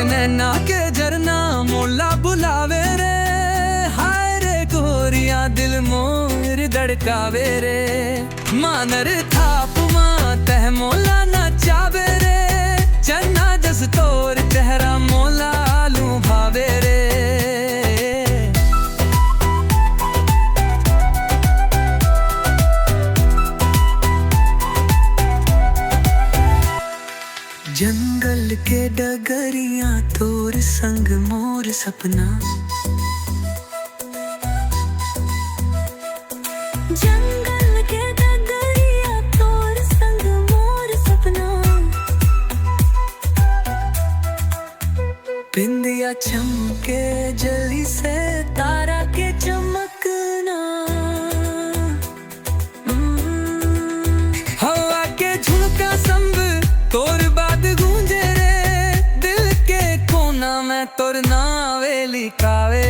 नैना के झरना मोला बुलावे रे, हाय रे गोरिया दिल मोर धड़कावे रे। मानर थाप मां तह मोला नचावे रे, चन्ना जस तोर चेहरा मोला लू भावे रे। जंगल के डगरिया तोर संग मोर सपना, जंगल के डगरिया तोर संग मोर सपना। बिंदिया चमके जली से तारा के चमकना, हवा के झुमका संग तोर बाद गूंजे रे, दिल के कोना में तोर नावे लिखावे।